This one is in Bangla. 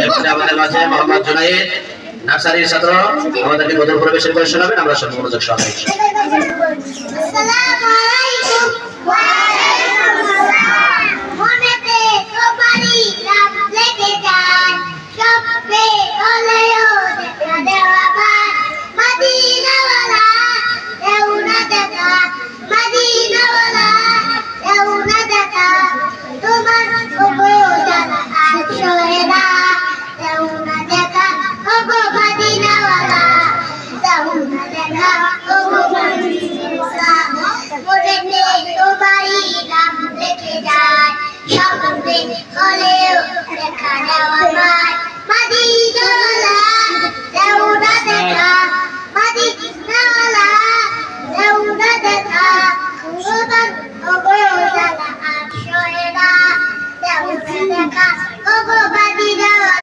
এরপরে আমাদের মাঝে মোহাম্মদ জুনাইদ নার্সারির ছাত্র আমাদেরকে গজল পরিবেশন করে শোনাবেন, আমরা সব মনোযোগ সহকারে। আসসালামু আলাইকুম ওয়া আলাইকুম আসসালাম। মনেতে সবারই নাম লেগে যায়, সবে হলেও দেখা দেওয়া ভাই। মদিনাওয়ালা দেও না দেখা, মদিনাওয়ালা দেও না দেখা, তোমার জানা আর সহে না। দেও না দেখা ওগো মদিনাওয়ালা, দেও না দেখা ওগো মদিনাওয়ালা। মনেতে সবারই নাম লেগে যায়, সবে হলেও দেখা দেওয়া